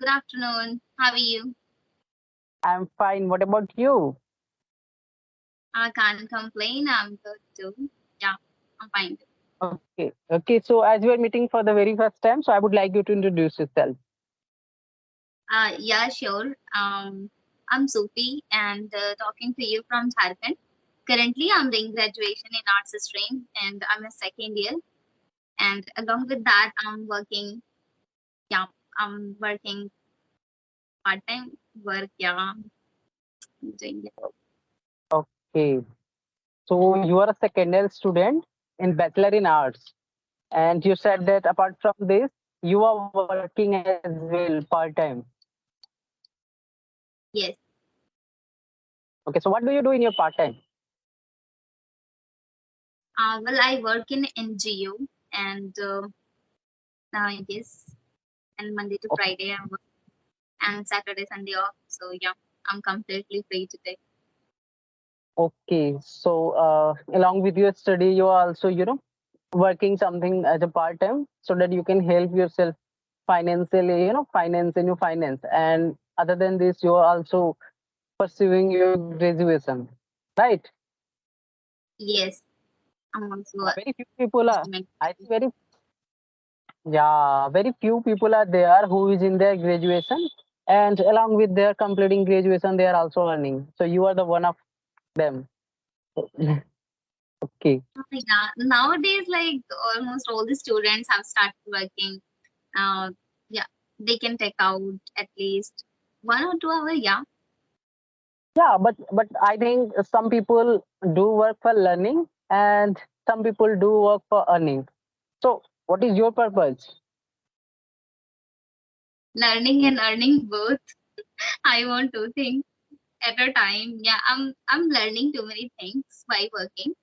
afternoon. How are you? I'm fine. What about you? I can't complain. I'm good too. Yeah, I'm fine. Okay. Okay. So as we are meeting for the very first time, so I would like you to introduce yourself. Yeah, sure. I'm Sophie and talking to you from Jharkhand. Currently, I'm doing graduation in arts stream and I'm a second year. And along with that, I'm working. Yeah, I'm working part time work. Yeah, I'm doing it. Okay. So you are a second year student in Bachelor in Arts, and you said that apart from this, you are working as well part time. Yes. Okay. So what do you do in your part time? Well, I work in NGO and yes, and Monday to Friday I work and Saturday, Sunday off. So yeah, I'm completely free today. Okay. So along with your study, you are also working something as a part time so that you can help yourself financially, finance in your finance. And other than this, you are also pursuing your graduation, right? Yes, I'm also Very few people are. doing I think very few people are there who is in their graduation, and along with their completing graduation, they are also earning. So you are the one of them. Okay. yeah. Nowadays, like almost all the students have started working. Uh, yeah, they can take out at least 1 or 2 hours. Yeah, Yeah, but I think some people do work for learning, and some people do work for earning. So what is your purpose? learning and earning both. I want two things at a time. Yeah, I'm learning too many things by working,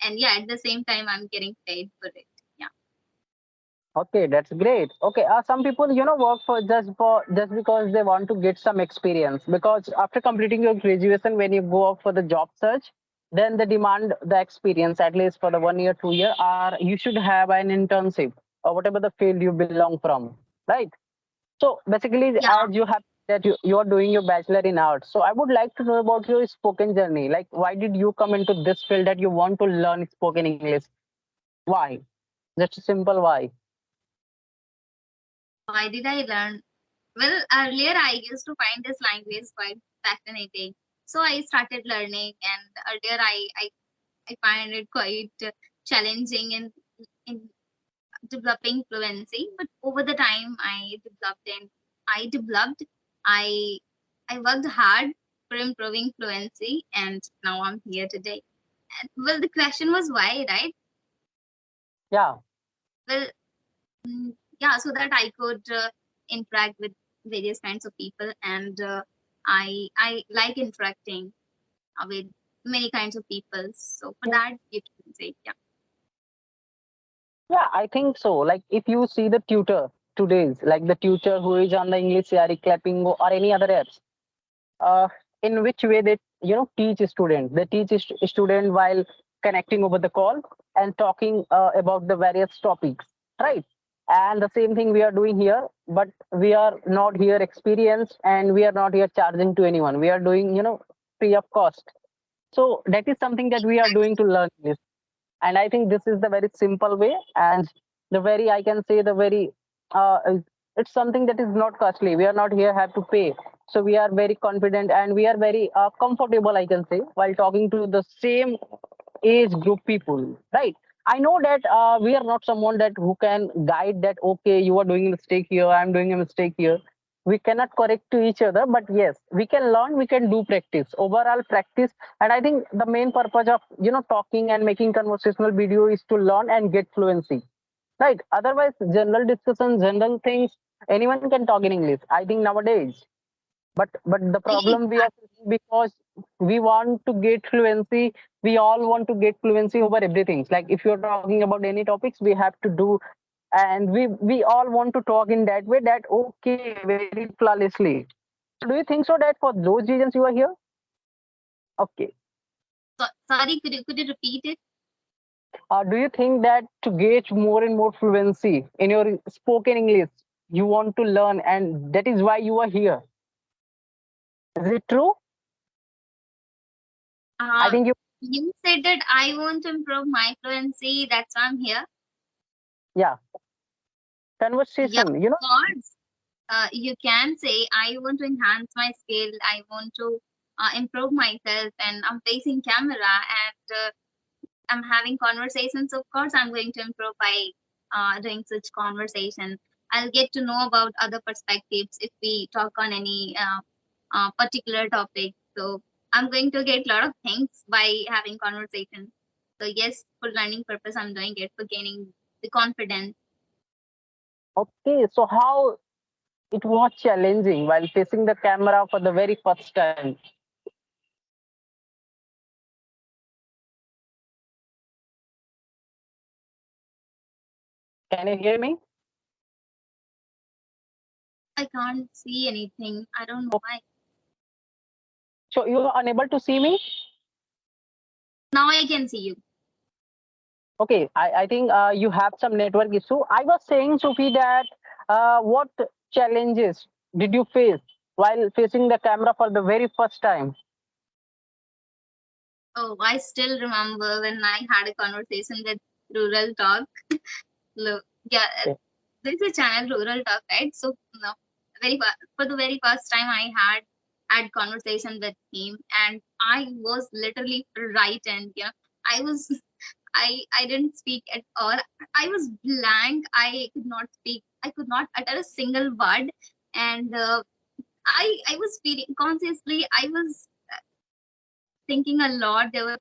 and yeah, at the same time, I'm getting paid for it. Yeah. Okay, that's great. Okay, some people, work for just because they want to get some experience. Because after completing your graduation, when you go out for the job search, then they demand the experience at least for the 1 year, 2 year, or you should have an internship or whatever the field you belong from, right? So basically, Yeah, as you have that you are doing your bachelor in arts, so I would like to know about your spoken journey. Like, why did you come into this field that you want to learn spoken English? Why? Just a simple why. why did I learn? Well, earlier I used to find this language quite fascinating. So I started learning, and earlier I find it quite challenging in developing fluency. But over the time, I developed, I, I worked hard for improving fluency, and now I'm here today. And, well, the question was why, right? Yeah. Well, yeah, so that I could interact with various kinds of people, and I like interacting with many kinds of people. So for that, you can say, yeah, Yeah, I think so. Like if you see the tutor today's, like the tutor who is on the English CRE, Clapingo, or any other apps, uh, in which way they teach a student? They teach a student while connecting over the call and talking about the various topics, right? And the same thing we are doing here, but we are not here experienced and we are not here charging to anyone. We are doing free of cost. So that is something that we are doing to learn this. And I think this is the very simple way, and the very, I can say, the very uh, it's something that is not costly. We are not here have to pay, so we are very confident and we are very comfortable, I can say, while talking to the same age group people, right? I know that we are not someone that who can guide that, okay, you are doing a mistake here, I'm doing a mistake here. We cannot correct to each other, but yes, we can learn, we can do practice, overall practice. And I think the main purpose of talking and making conversational video is to learn and get fluency, right? Otherwise, general discussion, general things, anyone can talk in English, I think, nowadays. But the problem we are facing, because we want to get fluency, we all want to get fluency over everything. Like if you're talking about any topics, we have to do, and we all want to talk in that way, that okay, very flawlessly. So do you think so that for those reasons you are here? Okay. so, sorry, could you repeat it? Do you think that to get more and more fluency in your spoken English, You want to learn, and that is why you are here. Is it true? I Uh, think you, you said that I want to improve my fluency. That's why I'm here. yeah, Yeah, conversation, of course. You can say I want to enhance my skill. I want to improve myself, and I'm facing camera and I'm having conversations. Of course, I'm going to improve by doing such conversation. I'll get to know about other perspectives if we talk on any particular topic. So I'm going to get a lot of things by having conversation. So yes, for learning purpose, I'm doing it for gaining the confidence. okay. So how it was challenging while facing the camera for the very first time? Can you hear me? I can't see anything. I don't know Oh, why. so you are unable to see me? Now I can see you. Okay, I think you have some network issue. I was saying, Sufi, that what challenges did you face while facing the camera for the very first time? Oh, I still remember when I had a conversation with Rural Talk. Look, yeah, Okay. there's a channel Rural Talk, right? So, no, for the very first time, I had conversation with him, and I was literally frightened. I was, I didn't speak at all. I was blank. I could not speak. I could not utter a single word, and I was feeling consciously. I was thinking a lot. There were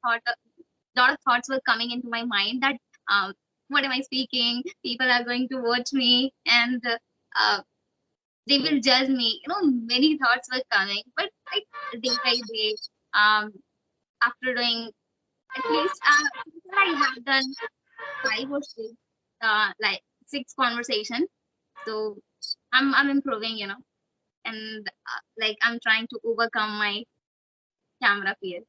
lot of thoughts were coming into my mind that um, what am I speaking? People are going to watch me and uh, they will judge me. Many thoughts were coming, but day by day, um, after doing at least I have done five or six, like six conversation. So I'm improving, and like I'm trying to overcome my camera fear.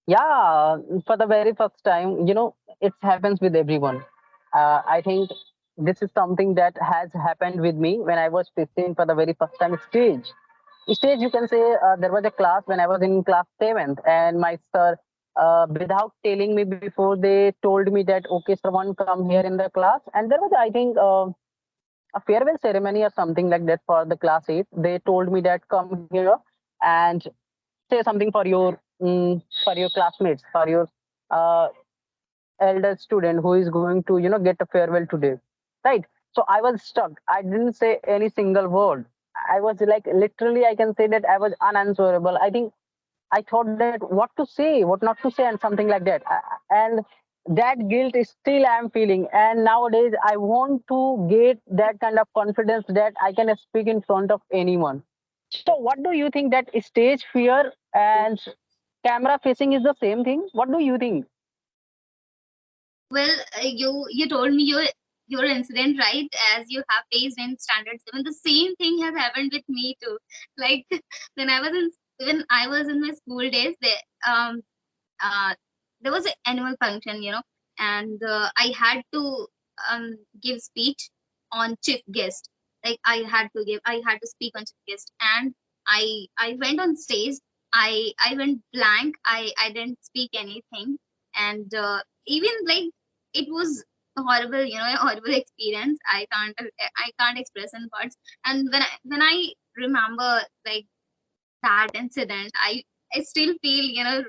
Yeah, for the very first time, it happens with everyone. I think this is something that has happened with me when I was facing for the very first time stage. Stage, you can say, there was a class when I was in class 7th, and my sir, without telling me before, they told me that, okay, someone come here in the class. And there was, I think, a farewell ceremony or something like that for the class 8. They told me that come here and say something for your classmates, for your uh, elder student who is going to get a farewell today, right? So I was stuck. I didn't say any single word. I was like, literally, I can say that I was unanswerable. I think I thought that what to say, what not to say, and something like that. And that guilt is still I'm feeling. And nowadays, I want to get that kind of confidence that I can speak in front of anyone. So, what do you think that stage fear and camera facing is the same thing? What do you think? Well, you told me your incident, right? As you have faced in standard 7, the same thing has happened with me too. Like when I was in my school days, uh there was an annual function, and I had to give speech on chief guest. Like I had to speak on chief guest, and I went on stage. I went blank. I didn't speak anything, and even like it was horrible, a horrible experience. I can't express in words. And when I remember like that incident, I still feel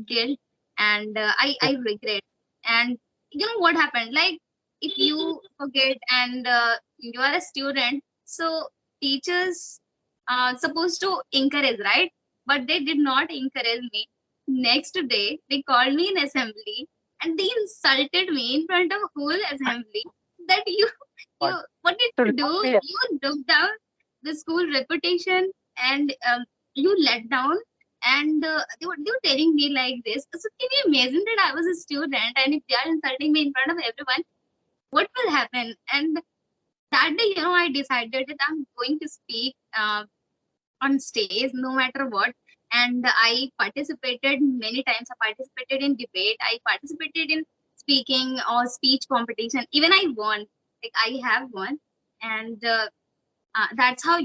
guilt, and I regret. And you know what happened? Like if you forget and you are a student, so teachers supposed to encourage, right? But they did not encourage me. Next day, they called me in assembly and they insulted me in front of whole assembly that you What? what did So you now do? we You took down the school reputation, and you let down, and they were telling me like this. So can you imagine that I was a student and if they are insulting me in front of everyone, what will happen? And that day, I decided that I'm going to speak on stage no matter what. And I participated many times. I participated in debate. I participated in speaking or speech competition. Even I won. Like I have one, and that's how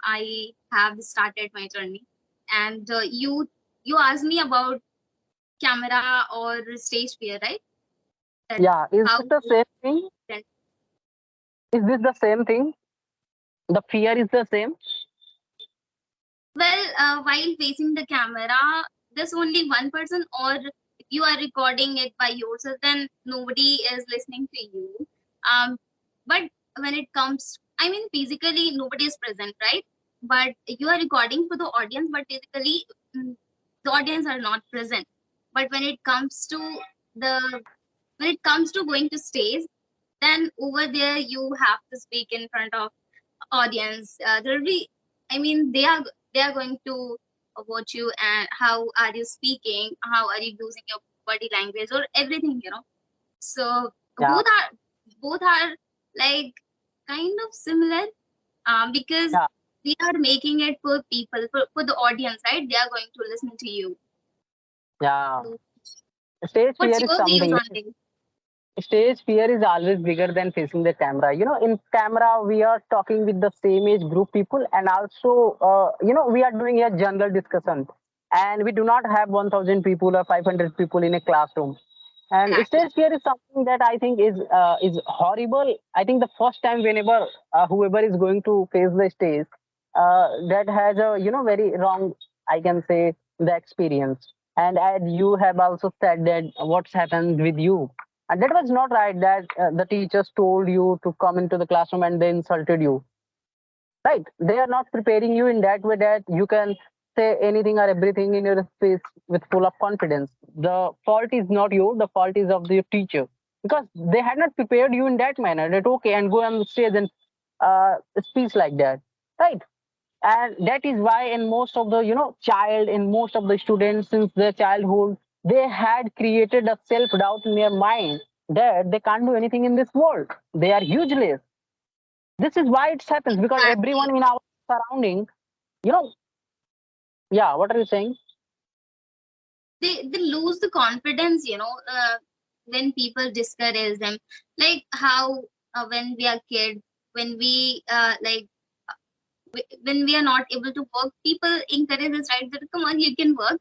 I have started my journey. And you asked me about camera or stage fear, right? That Yeah, is how this the same thing? Is this the same thing? The fear is the same? well, while facing the camera, there's only one person, or if you are recording it by yourself, then nobody is listening to you. Um, but when it comes, I mean, physically nobody is present, right? But you are recording for the audience, but physically mm, the audience are not present. But the when it comes to going to stage, then over there you have to speak in front of audience. There'll be, I mean, they are going to watch you, and how are you speaking, how are you using your body language or everything, so Yeah, both are like kind of similar, because yeah, we are making it for people, for the audience, right? They are going to listen to you. yeah. So Stage what's fear is your views something. on this? Stage fear is always bigger than facing the camera. In camera, we are talking with the same age group people, and also, we are doing a general discussion, and we do not have 1,000 people or 500 people in a classroom. And Exactly. stage fear is something that I think is horrible. I think the first time whenever whoever is going to face the stage, that has a very wrong, I can say, the experience. And as you have also said that what's happened with you, and that was not right. That the teachers told you to come into the classroom and they insulted you, right? They are not preparing you in that way that you can say anything or everything in your space with full of confidence. The fault is not yours, the fault is of the teacher, because they had not prepared you in that manner that okay and go on stage and speak like that, right? And that is why in most of the child, in most of the students since their childhood, they had created a self doubt in their mind that they can't do anything in this world, they are useless. This is why it happens because Exactly. everyone in our surrounding, you know, yeah. What are you saying? They lose the confidence, when people discourage them, like how, when we are kids, when we when we are not able to work, people encourage us, right, that come on, you can work.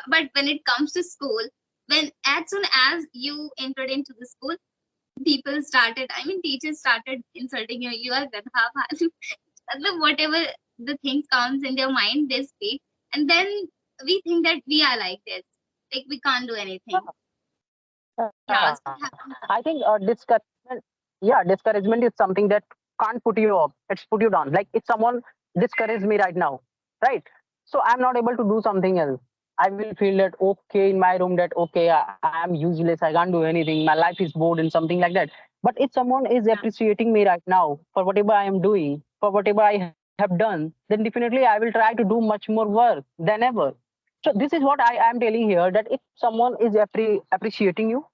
But when it comes to school, when as soon as you entered into the school, people started, I mean, teachers started insulting you. You are gadha, whatever the things comes in their mind, they speak, and then we think that we are like this, like we can't do anything. Yeah, so it I happens. think discouragement. Yeah, discouragement is something that can't put you up. It's put you down. Like if someone discourages me right now, right? So I'm not able to do something else. I will feel that okay in my room that okay I am useless. I can't do anything. My life is bored and something like that. But if someone is Yeah, appreciating me right now for whatever I am doing, for whatever I have done, then definitely I will try to do much more work than ever. So this is what I am telling here that if someone is appreciating you,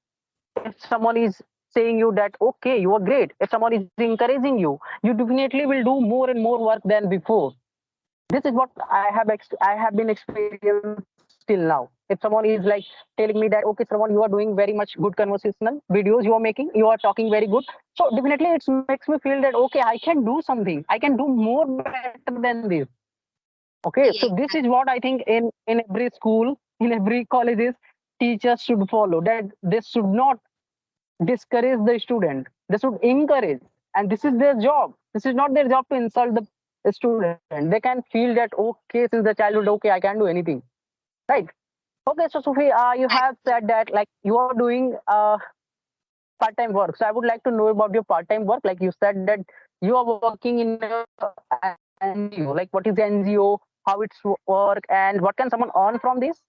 if someone is saying you that okay you are great, if someone is encouraging you definitely will do more and more work than before. This is what I have been experienced till now. If someone is like telling me that okay Shravan, you are doing very much good conversational videos, you are making, you are talking very good, so definitely it makes me feel that okay I can do something, I can do more better than this. Okay, so this is what I think in every school, in every colleges, teachers should follow that they should not discourage the student, they should encourage. And this is their job, this is not their job to insult the student. They can feel that okay since the childhood okay I can do anything, right? Okay, so Sufi, you have exactly. said that like you are doing part-time work, so I would like to know about your part-time work. Like you said that you are working in a NGO, like what is the NGO, how it's work, and what can someone earn from this?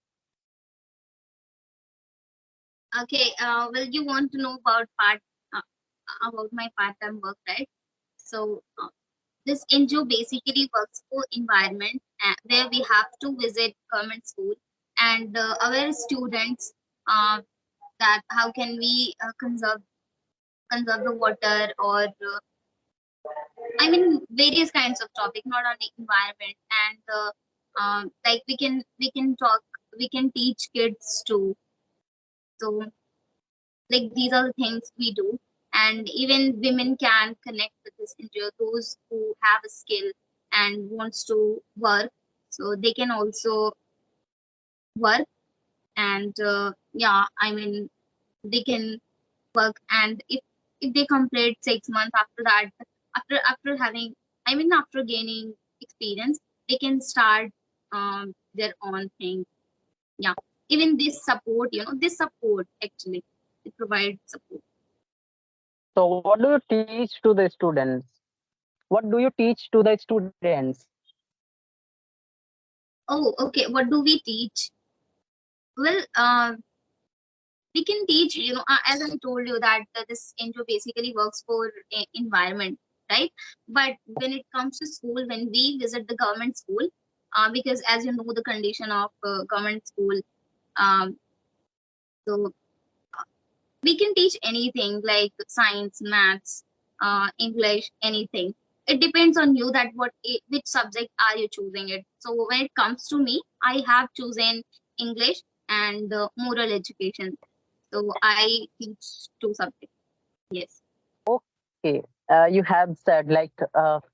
Okay, well, you want to know about uh, about my part-time work, right? So this NGO basically works for environment, where we have to visit government school and aware students, uh, that how can we conserve the water, or I mean, various kinds of topic, not only environment. And like we can talk, we can teach kids too. So like these are the things we do. and even women can connect with this NGO. Those who have a skill and wants to work, so they can also work. And yeah, I mean, they can work, and if they complete 6 months, after that, after having, I mean, after gaining experience, they can start their own thing. Yeah, even this support, this support actually, it provides support. So what do you teach to the students? What do you teach to the students? Oh, okay, what do we teach? Well, we can teach, as I told you that this NGO basically works for environment, right? But when it comes to school, when we visit the government school, because as you know the condition of government school, um, so we can teach anything like science, maths, English, anything. It depends on you that which subject are you choosing it. So when it comes to me, I have chosen English and moral education. So I teach two subjects. Yes. Okay, you have said like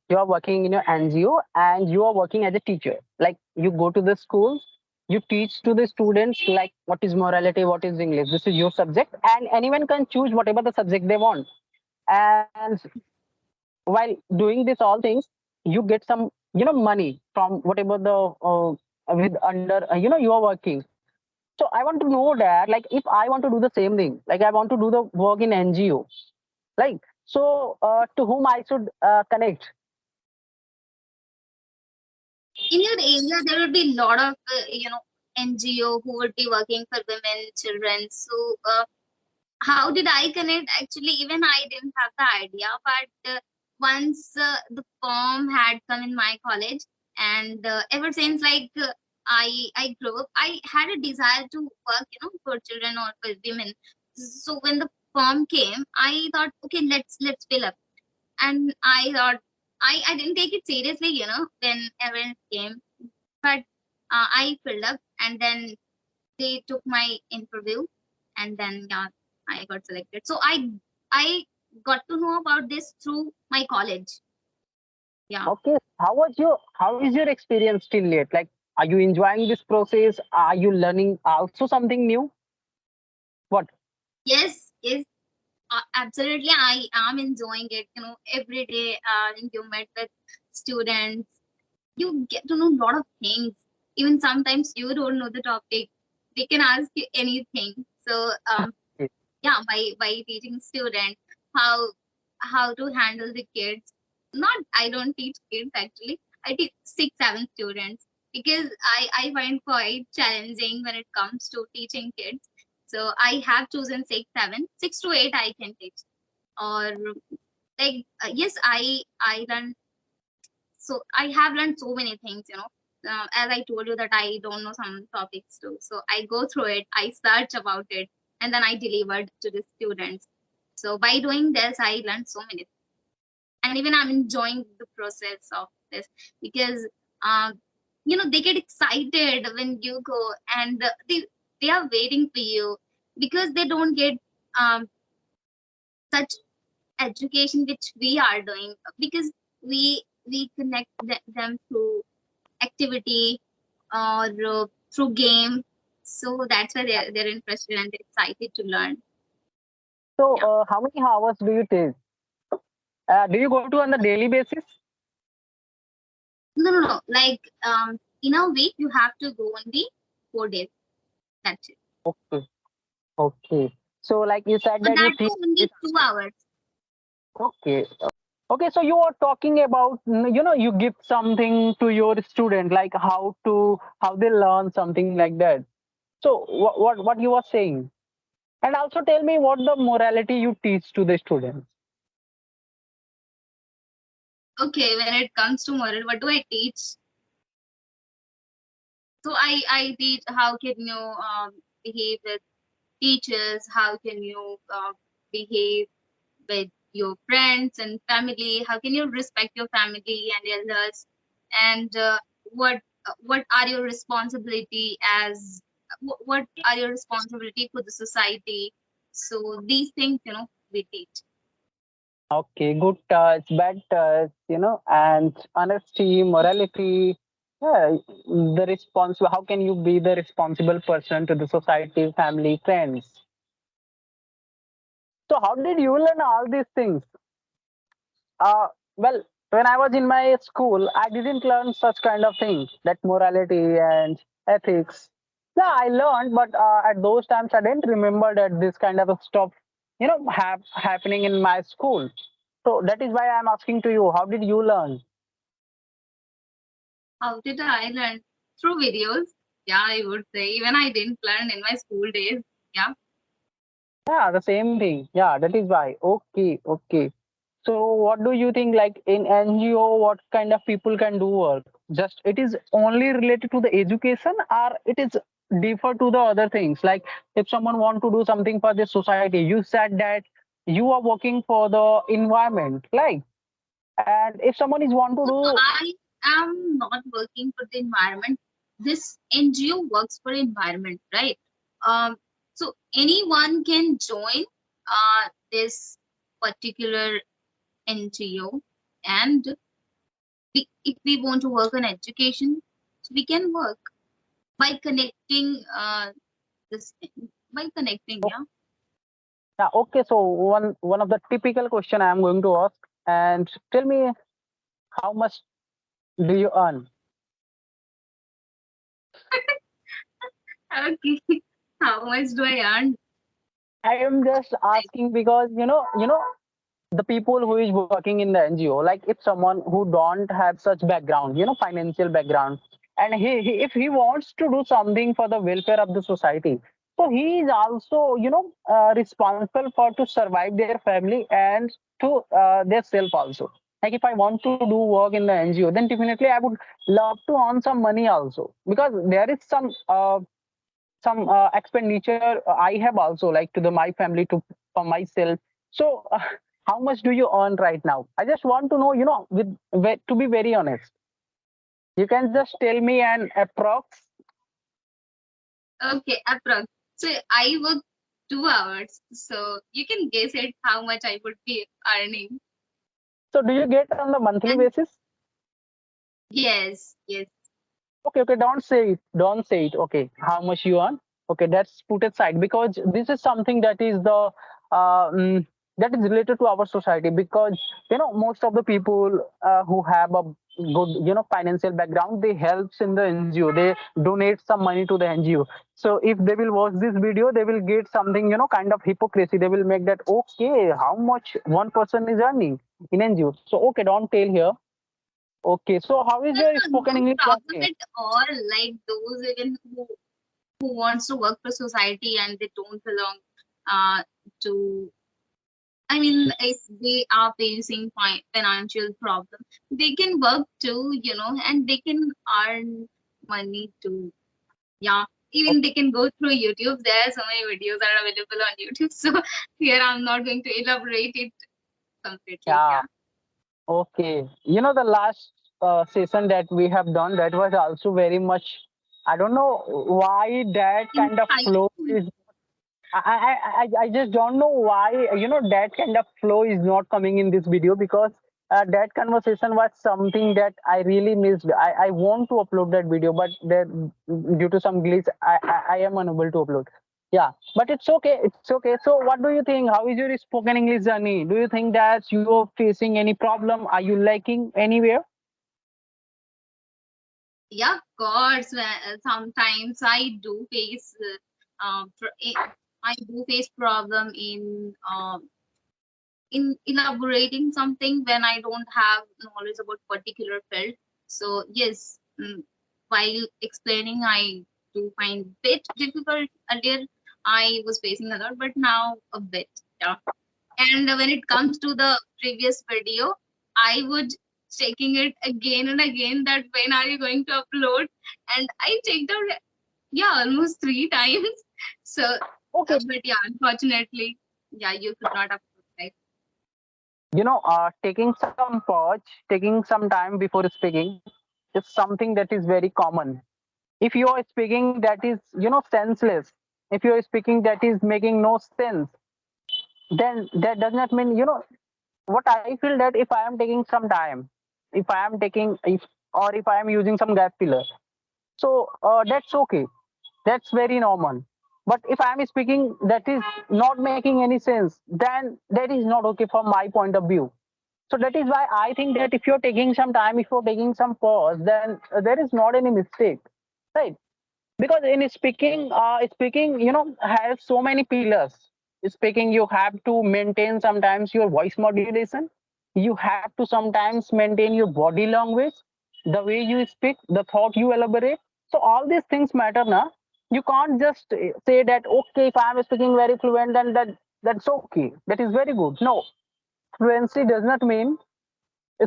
you are working in your NGO and you are working as a teacher. Like you go to the schools, you teach to the students like what is morality, what is English. This is your subject, and anyone can choose whatever the subject they want. And while doing this all things, you get some money from whatever the with under you are working. So I want to know that like if I want to do the same thing, like I want to do the work in NGO, like so to whom I should connect. In your area, there will be a lot of NGO who would be working for women, children. So how did I connect? Actually, even I didn't have the idea, but once the form had come in my college, and ever since, like I grew up, I had a desire to work, for children or for women. So when the form came, I thought, okay, let's fill up, and I thought I didn't take it seriously, whenever it came, but I filled up, and then they took my interview, and then yeah, I got selected. So I got to know about this through my college. Yeah. Okay, how is your experience till yet? Like, are you enjoying this process? Are you learning also something new? What? Yes, yes, absolutely. I am enjoying it. Every day you met with students, you get to know a lot of things. Even sometimes you don't know the topic, they can ask you anything. So yeah, by teaching students how how to handle the kids. Not, I don't teach kids actually, I teach 6 7 students, because I find quite challenging when it comes to teaching kids. So I have chosen 6 7, 6 to 8 I can teach. Or like yes, I learn. So I have learned so many things, as I told you that I don't know some topics too, so I go through it, I search about it, and then I delivered to the students. So by doing this, I learned so many things. And even I'm enjoying the process of this, because um, they get excited when you go, and they are waiting for you, because they don't get um, such education which we are doing, because we connect them through activity, or through game. So that's why they're interested and they're excited to learn. So, Yeah. how many hours do you take? Do you go to on the daily basis? No, no, no. Like in a week you have to go only 4 days. That's it. Okay, okay. So, like you said But that you that teach too this. only 2 hours. Okay, okay. So you are talking about you give something to your student, like how they learn something like that. So what you are saying? And also tell me what the morality you teach to the students. Okay, when it comes to moral, what do I teach? So I teach how can you behave with teachers, how can you behave with your friends and family, how can you respect your family and elders, and what are your responsibility as what are your responsibility for the society. So these things we teach. Okay, good touch, bad touch, and honesty, morality. Yeah, the responsible. How can you be the responsible person to the society, family, friends? So, how did you learn all these things? Uh, well, when I was in my school, I didn't learn such kind of things, that morality and ethics. Yeah, I learned, but at those times I didn't remember that this kind of stuff, happening in my school. So that is why I'm asking to you, how did you learn? How did I learn? Through videos. Yeah, I would say. Even I didn't learn in my school days. Yeah. Yeah, the same thing. Yeah, that is why. Okay, okay. So what do you think, like in NGO, what kind of people can do work? Just it is only related to the education, or it is differ to the other things? Like if someone want to do something for the society, you said that you are working for the environment, like, and if someone is want to So do, I am not working for the environment. This NGO works for environment, right? Um, so anyone can join this particular NGO, and if we want to work on education, so we can work by connecting this by connecting. oh, Yeah. yeah, okay. So one of the typical question I am going to ask, and tell me how much do you earn? Okay. How much do I earn? I am just asking because the people who is working in the NGO, like if someone who don't have such background, financial background, and if he wants to do something for the welfare of the society, so he is also responsible for to survive their family and to their self also. Like if I want to do work in the NGO, then definitely I would love to earn some money also, because there is some expenditure I have also, like to the my family, to for myself. So, how much do you earn right now? I just want to know, to be very honest. You can just tell me an approx. Okay, approx. So I work 2 hours. So you can guess it how much I would be earning. So, do you get on the monthly And basis? yes, yes. Okay, okay, don't say it. Don't say it. Okay, how much you earn? Okay, that's put aside, because this is something that is the uh, mm, that is related to our society. Because most of the people who have a good financial background, they helps in the NGO. They donate some money to the NGO. So if they will watch this video, they will get something kind of hypocrisy. They will make that, okay, how much one person is earning in NGO. So okay, don't tell here. Okay, so how is No, your no, spoken no English problem journey? at all. Like those even who wants to work for society and they don't belong to. I mean, if they are facing financial problem, they can work too, and they can earn money too. Yeah, even they can go through YouTube. There are so many videos are available on YouTube. So here I'm not going to elaborate it completely. Yeah, Yeah. okay. The last session that we have done, that was also very much. I don't know why that kind of flow Insightful. is. I just don't know why that kind of flow is not coming in this video, because that conversation was something that I really missed. I want to upload that video, but due to some glitch, I am unable to upload. Yeah, but it's okay. It's okay. So, what do you think? How is your spoken English journey? Do you think that you are facing any problem? Are you liking anywhere? Yeah, of course. Sometimes I do face problem in elaborating something when I don't have knowledge about particular field. So yes, while explaining, I do find bit difficult. Earlier, I was facing a lot, but now a bit. Yeah. And when it comes to the previous video, I would checking it again and again that when are you going to upload? And I checked out, yeah, almost 3 times. So, Okay, but yeah, unfortunately, yeah, you could not upload, right? taking some pause, taking some time before speaking is something that is very common. If you are speaking that is senseless, if you are speaking that is making no sense, then that does not mean what I feel that if I am taking some time, if I am taking if or if I am using some gap filler, so that's okay. That's very normal. But if I am speaking that is not making any sense, then that is not okay from my point of view. So that is why I think that if you're taking some time, if you're taking some pause, then there is not any mistake, right? Because in speaking has so many pillars. Speaking, you have to maintain sometimes your voice modulation, you have to sometimes maintain your body language, the way you speak, the thought you elaborate. So all these things matter now. You can't just say that okay, if I'm speaking very fluent, then that's okay, that is very good. No, fluency does not mean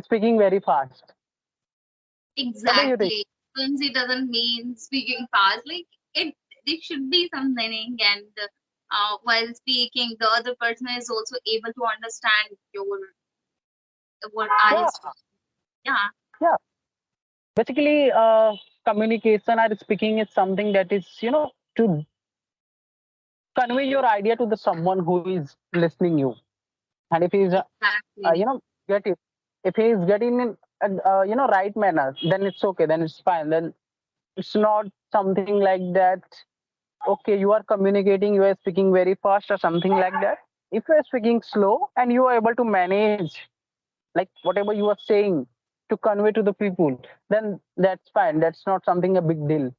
speaking very fast. What do you think? Exactly. Fluency doesn't mean speaking fast. Like it, there should be some meaning, and while speaking, the other person is also able to understand your what are you Yeah, speaking. Yeah, yeah. Basically, communication or speaking is something that is, to convey your idea to the someone who is listening you. And if he's, exactly. get it. If he is getting in, right manner, then it's okay. Then it's fine. Then it's not something like that. Okay, you are communicating, you are speaking very fast or something like that. If you are speaking slow and you are able to manage, like whatever you are saying to convey to the people, then that's fine. That's not something a big deal.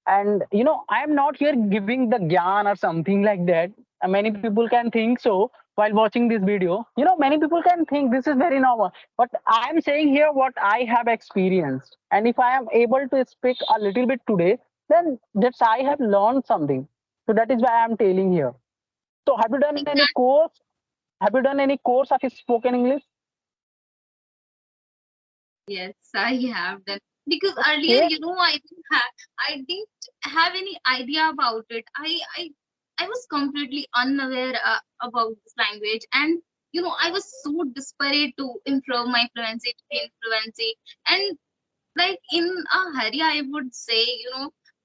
And I am not here giving the gyan or something like that. Many people can think so while watching this video. Many people can think this is very normal, but I am saying here what I have experienced. And if I am able to speak a little bit today, then that's I have learned something. So that is why I am telling here. So have you done any Exactly. course? Have you done any course of spoken English? Yes, I have done. Because earlier, Okay. I didn't have any idea about it. I was completely unaware about this language, and I was so desperate to improve my fluency, to gain fluency, and like in a hurry, I would say,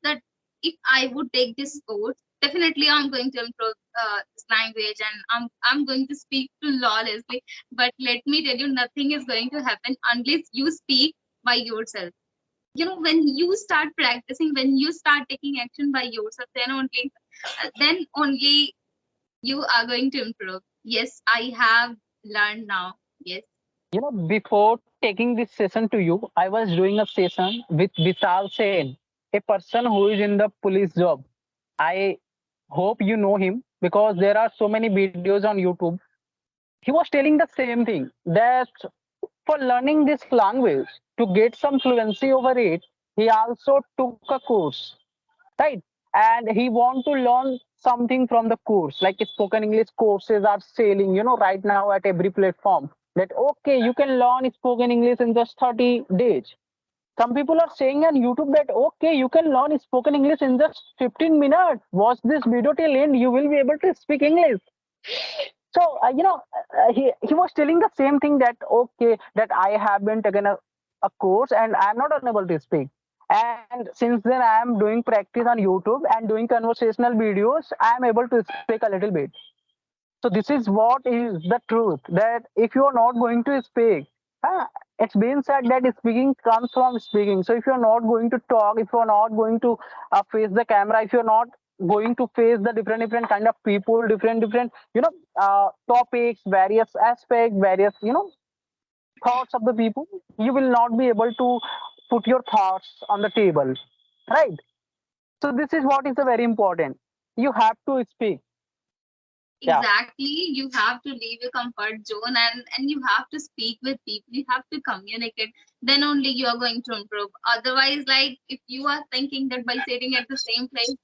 that if I would take this course, definitely I'm going to improve this language, and I'm going to speak flawlessly. But let me tell you, nothing is going to happen unless you speak by yourself. When you start practicing, when you start taking action by yourself, then only you are going to improve. Yes, I have learned now. Yes. Before taking this session to you, I was doing a session with Vishal Sen, a person who is in the police job. I hope you know him because there are so many videos on YouTube. He was telling the same thing that for learning this language, to get some fluency over it, he also took a course, right? And he want to learn something from the course, like spoken English courses are selling, right now at every platform. That okay, you can learn spoken English in just 30 days. Some people are saying on YouTube that okay, you can learn spoken English in just 15 minutes. Watch this video till end, you will be able to speak English. So he was telling the same thing that okay, that I have been taken a course and I'm not unable to speak. And since then I am doing practice on YouTube and doing conversational videos. I am able to speak a little bit. So this is what is the truth, that if you are not going to speak, it's been said that speaking comes from speaking. So if you're not going to talk, if you're not going to face the camera, if you're not going to face the different kind of people, different topics, various aspects, various thoughts of the people, you will not be able to put your thoughts on the table, right? So this is what is very important. You have to speak. Yeah. Exactly. You have to leave your comfort zone, and you have to speak with people. You have to communicate. Then only you are going to improve. Otherwise, like if you are thinking that by sitting at the same place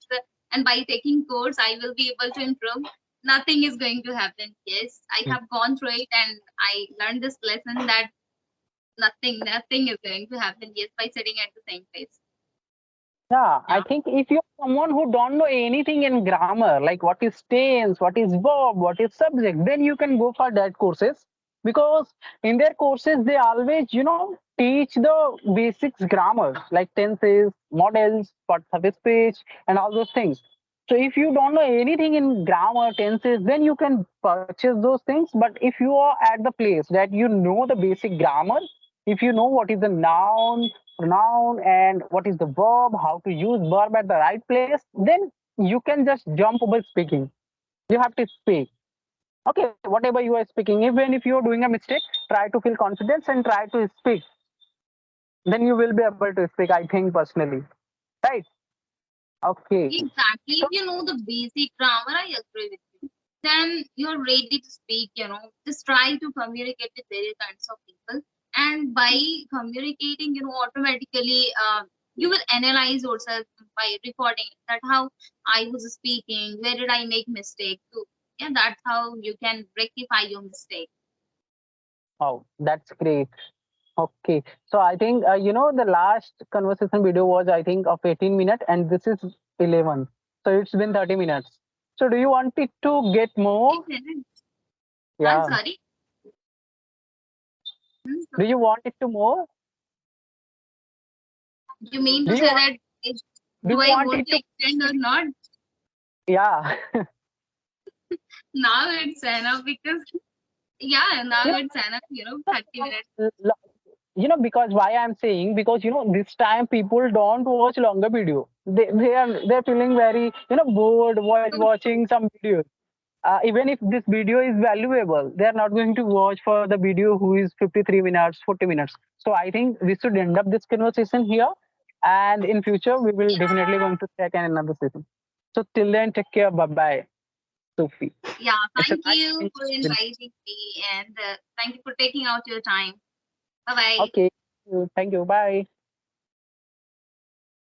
and by taking course, I will be able to improve, nothing is going to happen. Yes, I have gone through it and I learned this lesson that nothing is going to happen. Yes, by sitting at the same place. Yeah, I Yeah. think if you're someone who don't know anything in grammar, like what is tense, what is verb, what is subject, then you can go for that courses, because in their courses they always, teach the basics grammar like tenses, models, parts of speech, and all those things. So if you don't know anything in grammar, tenses, then you can purchase those things. But if you are at the place that you know the basic grammar, if you know what is the noun, and what is the verb, how to use verb at the right place, then you can just jump over speaking. You have to speak. Okay, whatever you are speaking, even if you are doing a mistake, try to feel confidence and try to speak. Then you will be able to speak, I think personally. Right? Okay. Exactly. So If you know the basic grammar, I agree with you. Then you're ready to speak, just try to communicate with various kinds of people. And by communicating, automatically you will analyze yourself by recording it. That how I was speaking, where did I make mistake? So yeah, that's how you can rectify your mistake. oh, that's great. Okay. So I think the last conversation video was, I think, of 18 minutes, and this is 11. So it's been 30 minutes. So do you want it to get more? 8 minutes. I'm Yeah. sorry. Do you want it to more? You mean Do to you say want that do do you I want want it to to extend or not? yeah. Now it's enough because yeah, now you it's enough, 30 minutes. know, because why I'm saying, because this time people don't watch longer video. They're feeling very bored while So watching true. some videos. Even if this video is valuable, they are not going to watch for the video who is 53 minutes, 40 minutes. So I think we should end up this conversation here, and in future we will definitely going to check in another session. So till then, take care. Bye bye, Sophie. Yeah, It's a thank nice you thing. for inviting me and thank you for taking out your time. Bye bye. Okay. Thank you. Bye.